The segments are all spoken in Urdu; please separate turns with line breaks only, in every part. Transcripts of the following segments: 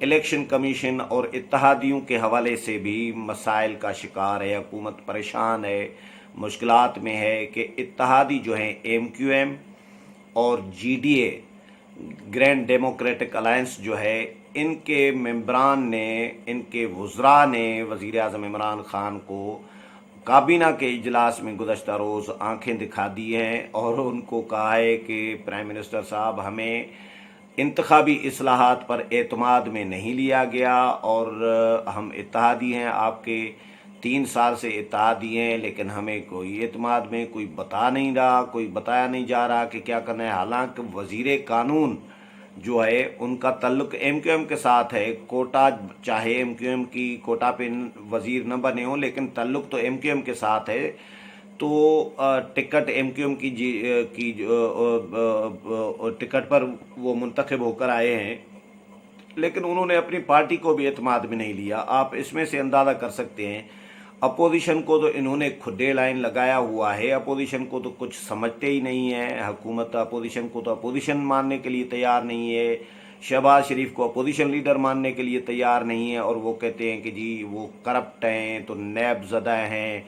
الیکشن کمیشن اور اتحادیوں کے حوالے سے بھی مسائل کا شکار ہے، حکومت پریشان ہے، مشکلات میں ہے کہ اتحادی جو ہیں ایم کیو ایم اور G D A grand democratic alliance جو ہے، ان کے ممبران نے، ان کے وزراء نے وزیر اعظم عمران خان کو کابینہ کے اجلاس میں گزشتہ روز آنکھیں دکھا دی ہیں اور ان کو کہا ہے کہ پرائم منسٹر صاحب، ہمیں انتخابی اصلاحات پر اعتماد میں نہیں لیا گیا اور ہم اتحادی ہیں، آپ کے 3 سال سے اتحادی ہیں، لیکن ہمیں کوئی اعتماد میں کوئی بتایا نہیں جا رہا کہ کیا کرنا ہے۔ حالانکہ وزیر قانون جو ہے ان کا تعلق ایم کیو ایم کے ساتھ ہے، کوٹا چاہے ایم کیو ایم کی کوٹا پہ وزیر نہ بنے ہوں، لیکن تعلق تو ایم کیو ایم کے ساتھ ہے، تو ٹکٹ ایم کیو ایم کی ٹکٹ پر وہ منتخب ہو کر آئے ہیں، لیکن انہوں نے اپنی پارٹی کو بھی اعتماد میں نہیں لیا۔ آپ اس میں سے اندازہ کر سکتے ہیں، اپوزیشن کو تو انہوں نے کھڈے لائن لگایا ہوا ہے، اپوزیشن کو تو کچھ سمجھتے ہی نہیں ہے، حکومت اپوزیشن کو تو اپوزیشن ماننے کے لیے تیار نہیں ہے، شہباز شریف کو اپوزیشن لیڈر ماننے کے لیے تیار نہیں ہے، اور وہ کہتے ہیں کہ جی وہ کرپٹ ہیں، تو نیب زدہ ہیں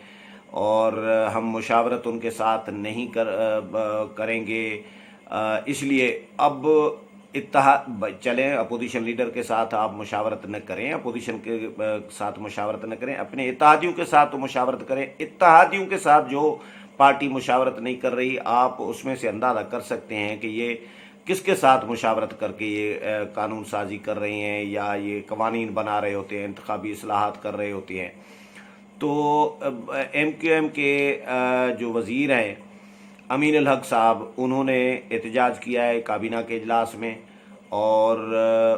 اور ہم مشاورت ان کے ساتھ نہیں کریں گے۔ اس لیے اب اتحاد چلیں، اپوزیشن لیڈر کے ساتھ آپ مشاورت نہ کریں، اپوزیشن کے ساتھ مشاورت نہ کریں، اپنے اتحادیوں کے ساتھ تو مشاورت کریں۔ اتحادیوں کے ساتھ جو پارٹی مشاورت نہیں کر رہی، آپ اس میں سے اندازہ کر سکتے ہیں کہ یہ کس کے ساتھ مشاورت کر کے یہ قانون سازی کر رہے ہیں یا یہ قوانین بنا رہے ہوتے ہیں، انتخابی اصلاحات کر رہے ہوتے ہیں۔ تو ایم کیو ایم کے جو وزیر ہیں امین الحق صاحب، انہوں نے احتجاج کیا ہے کابینہ کے اجلاس میں، اور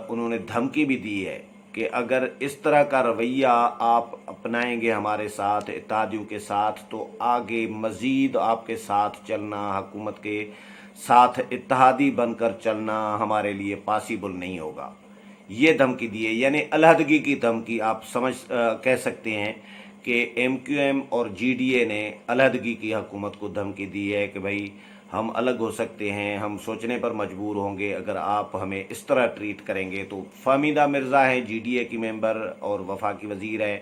انہوں نے دھمکی بھی دی ہے کہ اگر اس طرح کا رویہ آپ اپنائیں گے ہمارے ساتھ، اتحادیوں کے ساتھ، تو آگے مزید آپ کے ساتھ چلنا، حکومت کے ساتھ اتحادی بن کر چلنا ہمارے لیے پاسیبل نہیں ہوگا۔ یہ دھمکی دی ہے، یعنی علیحدگی کی دھمکی آپ کہہ سکتے ہیں کہ ایم کیو ایم اور جی ڈی اے نے علیحدگی کی حکومت کو دھمکی دی ہے کہ بھائی ہم الگ ہو سکتے ہیں، ہم سوچنے پر مجبور ہوں گے اگر آپ ہمیں اس طرح ٹریٹ کریں گے۔ تو فہمیدہ مرزا ہیں، جی ڈی اے کی ممبر اور وفاقی وزیر ہیں،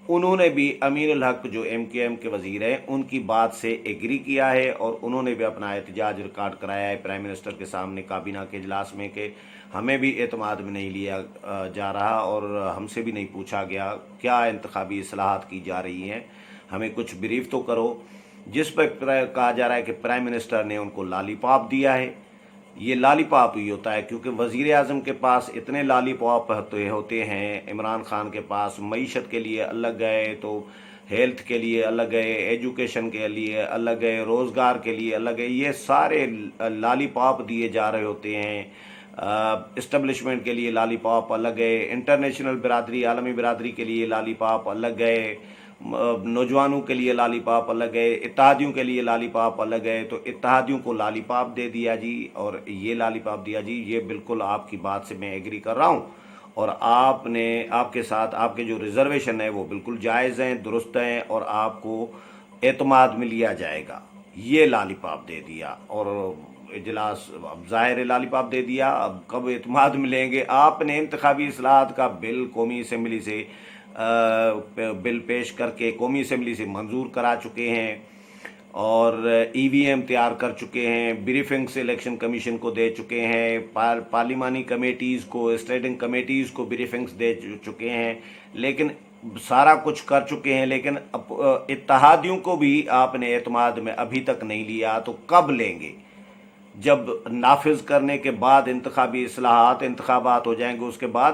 انہوں نے بھی امین الحق جو ایم کیو ایم کے وزیر ہیں ان کی بات سے ایگری کیا ہے، اور انہوں نے بھی اپنا احتجاج ریکارڈ کرایا ہے پرائم منسٹر کے سامنے کابینہ کے اجلاس میں کہ ہمیں بھی اعتماد میں نہیں لیا جا رہا اور ہم سے بھی نہیں پوچھا گیا کیا انتخابی اصلاحات کی جا رہی ہیں، ہمیں کچھ بریف تو کرو۔ جس پر کہا جا رہا ہے کہ پرائم منسٹر نے ان کو لالی پاپ دیا ہے۔ یہ لالی پاپ ہی ہوتا ہے کیونکہ وزیر اعظم کے پاس اتنے لالی پاپ ہوتے ہیں، عمران خان کے پاس معیشت کے لیے الگ گئے، تو ہیلتھ کے لیے الگ گئے، ایجوکیشن کے لیے الگ گئے، روزگار کے لیے الگ گئے، یہ سارے لالی پاپ دیے جا رہے ہوتے ہیں۔ اسٹیبلشمنٹ کے لیے لالی پاپ الگ گئے، انٹرنیشنل برادری، عالمی برادری کے لیے لالی پاپ الگ گئے، نوجوانوں کے لیے لالی پاپ الگ ہے، اتحادیوں کے لیے لالی پاپ الگ ہے۔ تو اتحادیوں کو لالی پاپ دے دیا جی اور یہ لالی پاپ دیا جی، یہ بالکل آپ کی بات سے میں ایگری کر رہا ہوں، اور آپ کے ساتھ آپ کے جو ریزرویشن ہے وہ بالکل جائز ہیں، درست ہیں، اور آپ کو اعتماد میں لیا جائے گا۔ یہ لالی پاپ دے دیا، اور اجلاس اب ظاہر ہے لالی پاپ دے دیا، اب کب اعتماد ملیں گے؟ آپ نے انتخابی اصلاحات کا بل قومی اسمبلی سے بل پیش کر کے قومی اسمبلی سے منظور کرا چکے ہیں، اور ای وی ایم تیار کر چکے ہیں، بریفنگس الیکشن کمیشن کو دے چکے ہیں، پارلیمانی کمیٹیز کو، اسٹینڈنگ کمیٹیز کو بریفنگس دے چکے ہیں، لیکن سارا کچھ کر چکے ہیں، لیکن اتحادیوں کو بھی آپ نے اعتماد میں ابھی تک نہیں لیا۔ تو کب لیں گے؟ جب نافذ کرنے کے بعد انتخابات ہو جائیں گے، اس کے بعد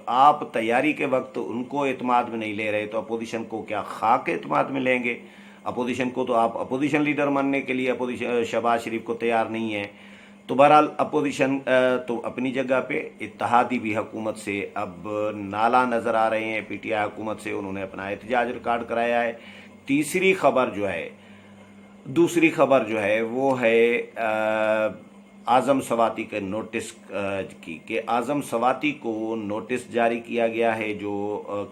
آپ تیاری کے وقت ان کو اعتماد میں نہیں لے رہے، تو اپوزیشن کو کیا خاک اعتماد میں لیں گے؟ اپوزیشن کو تو آپ اپوزیشن لیڈر ماننے کے لیے شہباز شریف کو تیار نہیں ہیں۔ تو بہرحال اپوزیشن تو اپنی جگہ پہ، اتحادی بھی حکومت سے اب نالاں نظر آ رہے ہیں، پی ٹی آئی حکومت سے، انہوں نے اپنا احتجاج ریکارڈ کرایا ہے۔ دوسری خبر جو ہے وہ ہے اعظم سواتی کے نوٹس کی، کہ اعظم سواتی کو نوٹس جاری کیا گیا ہے، جو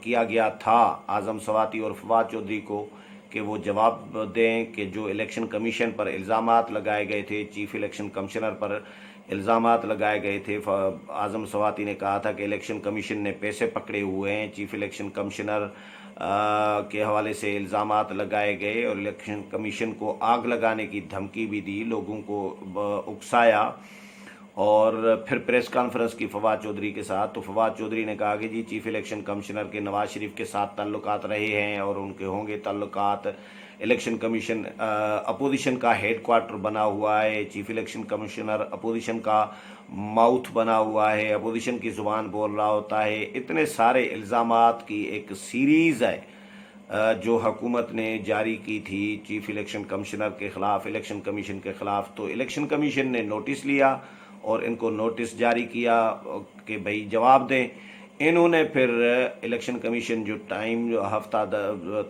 کیا گیا تھا اعظم سواتی اور فواد چودھری کو، کہ وہ جواب دیں کہ جو الیکشن کمیشن پر الزامات لگائے گئے تھے، چیف الیکشن کمشنر پر الزامات لگائے گئے تھے۔ اعظم سواتی نے کہا تھا کہ الیکشن کمیشن نے پیسے پکڑے ہوئے ہیں، چیف الیکشن کمشنر کے حوالے سے الزامات لگائے گئے اور الیکشن کمیشن کو آگ لگانے کی دھمکی بھی دی، لوگوں کو اکسایا۔ اور پھر پریس کانفرنس کی فواد چودھری کے ساتھ، تو فواد چودھری نے کہا کہ جی چیف الیکشن کمشنر کے نواز شریف کے ساتھ تعلقات رہے ہیں اور ان کے ہوں گے تعلقات، الیکشن کمیشن اپوزیشن کا ہیڈ کوارٹر بنا ہوا ہے، چیف الیکشن کمشنر اپوزیشن کا ماؤتھ بنا ہوا ہے، اپوزیشن کی زبان بول رہا ہوتا ہے۔ اتنے سارے الزامات کی ایک سیریز ہے جو حکومت نے جاری کی تھی چیف الیکشن کمشنر کے خلاف، الیکشن کمیشن کے خلاف۔ تو الیکشن کمیشن نے نوٹس لیا اور ان کو نوٹس جاری کیا کہ بھئی جواب دیں۔ انہوں نے پھر الیکشن کمیشن جو ٹائم جو ہفتہ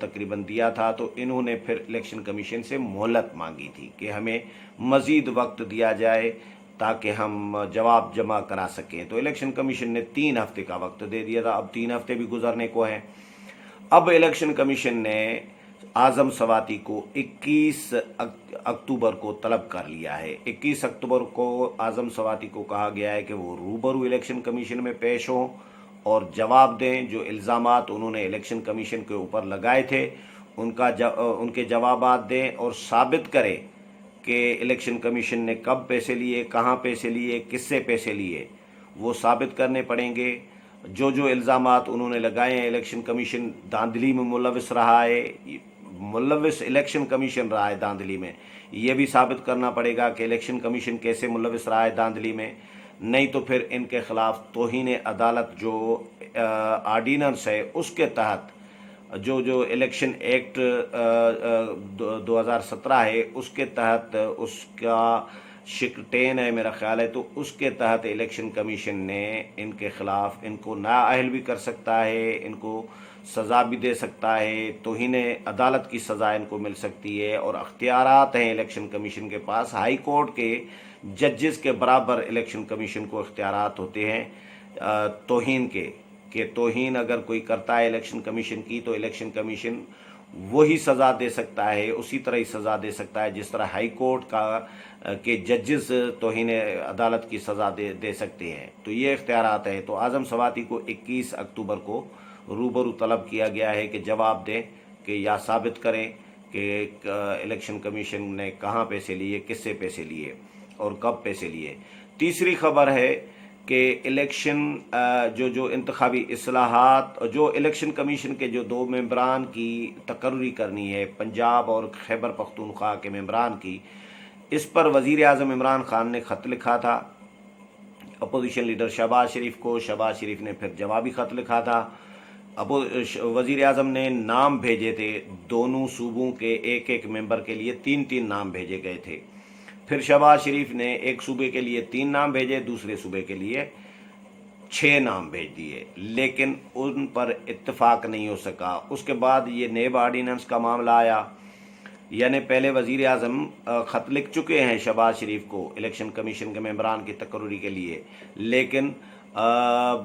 تقریباً دیا تھا، تو انہوں نے پھر الیکشن کمیشن سے مہلت مانگی تھی کہ ہمیں مزید وقت دیا جائے تاکہ ہم جواب جمع کرا سکیں۔ تو الیکشن کمیشن نے 3 ہفتے کا وقت دے دیا تھا، اب 3 ہفتے بھی گزرنے کو ہیں۔ اب الیکشن کمیشن نے اعظم سواتی کو 21 اکتوبر کو طلب کر لیا ہے۔ 21 اکتوبر کو اعظم سواتی کو کہا گیا ہے کہ وہ روبرو الیکشن کمیشن میں پیش ہوں اور جواب دیں، جو الزامات انہوں نے الیکشن کمیشن کے اوپر لگائے تھے ان کے جوابات دیں اور ثابت کریں کہ الیکشن کمیشن نے کب پیسے لیے، کہاں پیسے لیے، کس سے پیسے لیے، وہ ثابت کرنے پڑیں گے۔ جو الزامات انہوں نے لگائے ہیں، الیکشن کمیشن دھاندلی میں ملوث رہا ہے، ملوث الیکشن کمیشن رہا ہے دھاندلی میں، یہ بھی ثابت کرنا پڑے گا کہ الیکشن کمیشن کیسے ملوث رہا ہے دھاندلی میں، نہیں تو پھر ان کے خلاف توہین عدالت جو آرڈیننس ہے اس کے تحت جو الیکشن ایکٹ 2017 ہے اس کے تحت، اس کا شکل 10 ہے میرا خیال ہے، تو اس کے تحت الیکشن کمیشن نے ان کے خلاف ان کو نااہل بھی کر سکتا ہے، ان کو سزا بھی دے سکتا ہے، توہین عدالت کی سزا ان کو مل سکتی ہے، اور اختیارات ہیں الیکشن کمیشن کے پاس، ہائی کورٹ کے ججز کے برابر الیکشن کمیشن کو اختیارات ہوتے ہیں توہین کے، کہ توہین اگر کوئی کرتا ہے الیکشن کمیشن کی تو الیکشن کمیشن وہی سزا دے سکتا ہے، اسی طرح ہی سزا دے سکتا ہے جس طرح ہائی کورٹ کے ججز توہین عدالت کی سزا دے سکتے ہیں۔ تو یہ اختیارات ہیں۔ تو اعظم سواتی کو 21 اکتوبر کو روبرو طلب کیا گیا ہے کہ جواب دیں، کہ یا ثابت کریں کہ الیکشن کمیشن نے کہاں پیسے لیے، کس سے پیسے لیے اور کب پیسے لیے۔ تیسری خبر ہے کہ الیکشن جو انتخابی اصلاحات، جو الیکشن کمیشن کے جو 2 ممبران کی تقرری کرنی ہے، پنجاب اور خیبر پختونخوا کے ممبران کی، اس پر وزیر اعظم عمران خان نے خط لکھا تھا اپوزیشن لیڈر شہباز شریف کو۔ شہباز شریف نے پھر جوابی خط لکھا تھا۔ وزیر اعظم نے نام بھیجے تھے دونوں صوبوں کے ایک ممبر کے لیے، 3 نام بھیجے گئے تھے۔ پھر شہباز شریف نے ایک صوبے کے لیے 3 نام بھیجے، دوسرے صوبے کے لیے 6 نام بھیج دیے، لیکن ان پر اتفاق نہیں ہو سکا۔ اس کے بعد یہ نیب آرڈیننس کا معاملہ آیا، یعنی پہلے وزیر اعظم خط لکھ چکے ہیں شہباز شریف کو الیکشن کمیشن کے ممبران کی تقرری کے لیے، لیکن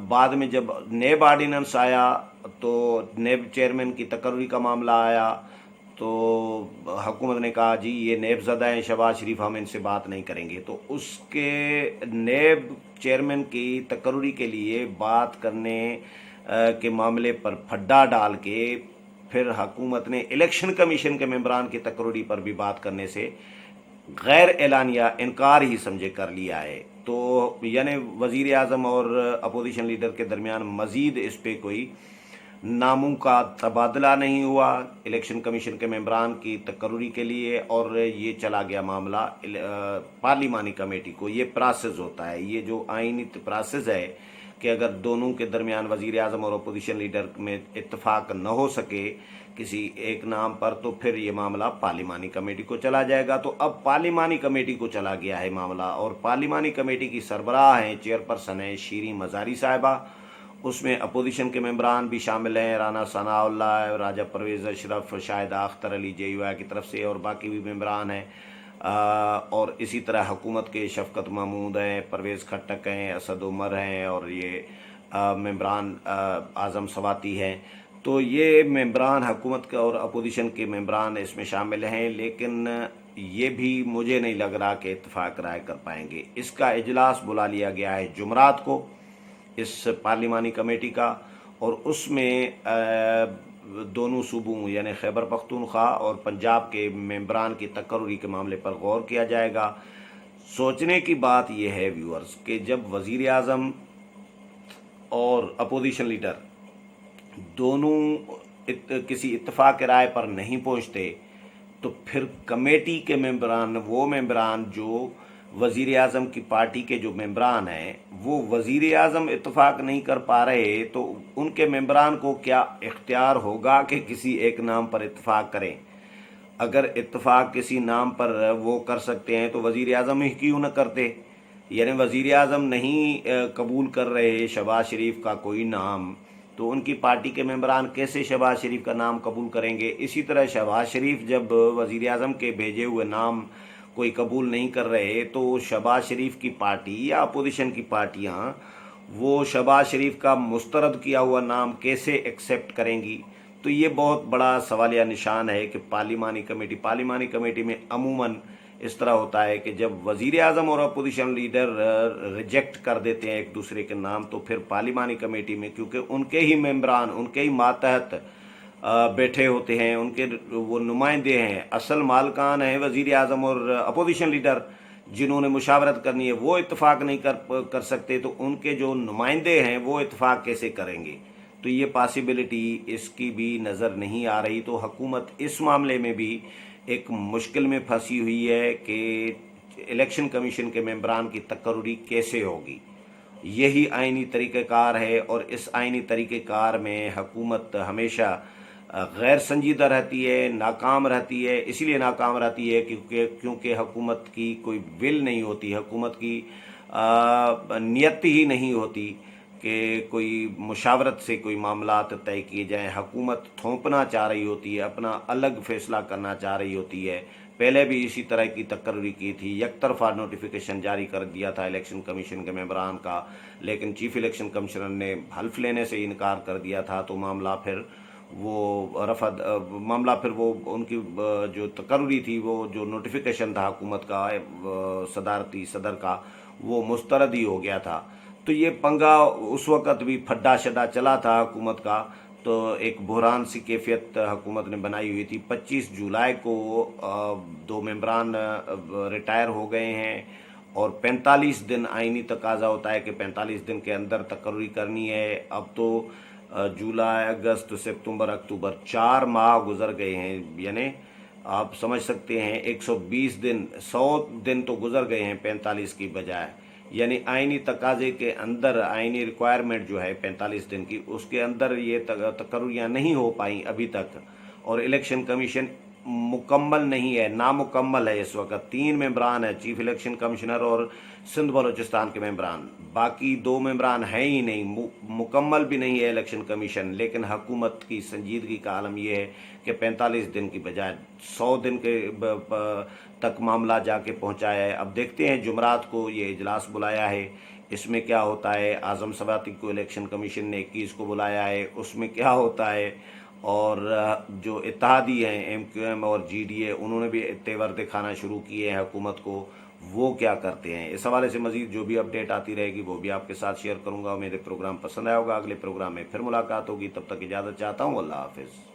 بعد میں جب نیب آرڈیننس آیا تو نیب چیئرمین کی تقرری کا معاملہ آیا تو حکومت نے کہا جی یہ نیب زدہ ہیں شہباز شریف، ہم ان سے بات نہیں کریں گے۔ تو اس کے نیب چیئرمین کی تقرری کے لیے بات کرنے کے معاملے پر پھڈا ڈال کے پھر حکومت نے الیکشن کمیشن کے ممبران کی تقرری پر بھی بات کرنے سے غیر اعلانیہ انکار ہی سمجھے کر لیا ہے۔ تو یعنی وزیر اعظم اور اپوزیشن لیڈر کے درمیان مزید اس پہ کوئی ناموں کا تبادلہ نہیں ہوا الیکشن کمیشن کے ممبران کی تقرری کے لیے، اور یہ چلا گیا معاملہ پارلیمانی کمیٹی کو۔ یہ پراسز ہوتا ہے، یہ جو آئینی پراسز ہے کہ اگر دونوں کے درمیان وزیر اعظم اور اپوزیشن لیڈر میں اتفاق نہ ہو سکے کسی ایک نام پر، تو پھر یہ معاملہ پارلیمانی کمیٹی کو چلا جائے گا۔ تو اب پارلیمانی کمیٹی کو چلا گیا ہے معاملہ، اور پارلیمانی کمیٹی کی سربراہ ہیں، چیئرپرسن ہیں شیریں مزاری صاحبہ، اس میں اپوزیشن کے ممبران بھی شامل ہیں، رانا ثناء اللہ، راجہ پرویز اشرف، شاہدہ اختر علی JUI کی طرف سے، اور باقی بھی ممبران ہیں، اور اسی طرح حکومت کے شفقت محمود ہیں، پرویز کھٹک ہیں، اسد عمر ہیں، اور یہ ممبران اعظم سواتی ہیں۔ تو یہ ممبران حکومت کا اور اپوزیشن کے ممبران اس میں شامل ہیں، لیکن یہ بھی مجھے نہیں لگ رہا کہ اتفاق رائے کر پائیں گے۔ اس کا اجلاس بلا لیا گیا ہے جمعرات کو اس پارلیمانی کمیٹی کا، اور اس میں دونوں صوبوں یعنی خیبر پختونخوا اور پنجاب کے ممبران کی تقرری کے معاملے پر غور کیا جائے گا۔ سوچنے کی بات یہ ہے ویورز کہ جب وزیر اعظم اور اپوزیشن لیڈر دونوں کسی اتفاق رائے پر نہیں پہنچتے تو پھر کمیٹی کے ممبران، وہ ممبران جو وزیر اعظم کی پارٹی کے جو ممبران ہیں، وہ وزیر اعظم اتفاق نہیں کر پا رہے تو ان کے ممبران کو کیا اختیار ہوگا کہ کسی ایک نام پر اتفاق کریں؟ اگر اتفاق کسی نام پر وہ کر سکتے ہیں تو وزیر اعظم ہی کیوں نہ کرتے؟ یعنی وزیر اعظم نہیں قبول کر رہے شہباز شریف کا کوئی نام، تو ان کی پارٹی کے ممبران کیسے شہباز شریف کا نام قبول کریں گے؟ اسی طرح شہباز شریف جب وزیر اعظم کے بھیجے ہوئے نام کوئی قبول نہیں کر رہے تو شہباز شریف کی پارٹی یا اپوزیشن کی پارٹیاں وہ شہباز شریف کا مسترد کیا ہوا نام کیسے ایکسیپٹ کریں گی؟ تو یہ بہت بڑا سوالیہ نشان ہے کہ پارلیمانی کمیٹی میں عموماً اس طرح ہوتا ہے کہ جب وزیر اعظم اور اپوزیشن لیڈر ریجیکٹ کر دیتے ہیں ایک دوسرے کے نام، تو پھر پارلیمانی کمیٹی میں کیونکہ ان کے ہی ممبران، ان کے ہی ماتحت بیٹھے ہوتے ہیں، ان کے وہ نمائندے ہیں، اصل مالکان ہیں وزیر اعظم اور اپوزیشن لیڈر جنہوں نے مشاورت کرنی ہے، وہ اتفاق نہیں کر سکتے تو ان کے جو نمائندے ہیں وہ اتفاق کیسے کریں گے؟ تو یہ پاسبلٹی اس کی بھی نظر نہیں آ رہی۔ تو حکومت اس معاملے میں بھی ایک مشکل میں پھنسی ہوئی ہے کہ الیکشن کمیشن کے ممبران کی تقرری کیسے ہوگی۔ یہی آئینی طریقہ کار ہے، اور اس آئینی طریقہ کار میں حکومت ہمیشہ غیر سنجیدہ رہتی ہے، ناکام رہتی ہے۔ اسی لیے ناکام رہتی ہے کیونکہ حکومت کی کوئی ول نہیں ہوتی، حکومت کی نیت ہی نہیں ہوتی کہ کوئی مشاورت سے کوئی معاملات طے کیے جائیں۔ حکومت تھوپنا چاہ رہی ہوتی ہے، اپنا الگ فیصلہ کرنا چاہ رہی ہوتی ہے۔ پہلے بھی اسی طرح کی تقرری کی تھی، یک طرفہ نوٹیفیکیشن جاری کر دیا تھا الیکشن کمیشن کے ممبران کا، لیکن چیف الیکشن کمشنر نے حلف لینے سے انکار کر دیا تھا، تو معاملہ پھر وہ ان کی جو تقرری تھی، وہ جو نوٹیفیکیشن تھا حکومت کا صدارتی صدر کا، وہ مسترد ہی ہو گیا تھا۔ تو یہ پنگا اس وقت بھی پھڈا شڈا چلا تھا حکومت کا، تو ایک بحران سی کیفیت حکومت نے بنائی ہوئی تھی۔ 25 جولائی کو 2 ممبران ریٹائر ہو گئے ہیں، اور 45 دن آئینی تقاضا ہوتا ہے کہ 45 دن کے اندر تقرری کرنی ہے۔ اب تو جولائی، اگست، ستمبر، اکتوبر 4 ماہ گزر گئے ہیں، یعنی آپ سمجھ سکتے ہیں 120 دن، 100 دن تو گزر گئے ہیں 45 کی بجائے، یعنی آئینی تقاضے کے اندر آئینی ریکوائرمنٹ جو ہے 45 دن کی، اس کے اندر یہ تقرریاں نہیں ہو پائیں ابھی تک، اور الیکشن کمیشن مکمل نہیں ہے، نامکمل ہے اس وقت۔ 3 ممبران ہیں، چیف الیکشن کمشنر اور سندھ بلوچستان کے ممبران، باقی 2 ممبران ہیں ہی نہیں، مکمل بھی نہیں ہے الیکشن کمیشن۔ لیکن حکومت کی سنجیدگی کا عالم یہ ہے کہ 45 دن کی بجائے 100 دن کے تک معاملہ جا کے پہنچایا ہے۔ اب دیکھتے ہیں جمعرات کو یہ اجلاس بلایا ہے، اس میں کیا ہوتا ہے۔ اعظم سواتی کو الیکشن کمیشن نے 21 کو بلایا ہے، اس میں کیا ہوتا ہے، اور جو اتحادی ہیں ایم کیو ایم اور جی ڈی اے، انہوں نے بھی تیور دکھانا شروع کیے ہیں حکومت کو، وہ کیا کرتے ہیں۔ اس حوالے سے مزید جو بھی اپڈیٹ آتی رہے گی وہ بھی آپ کے ساتھ شیئر کروں گا۔ میرے پروگرام پسند آیا ہوگا، اگلے پروگرام میں پھر ملاقات ہوگی، تب تک اجازت چاہتا ہوں، اللہ حافظ۔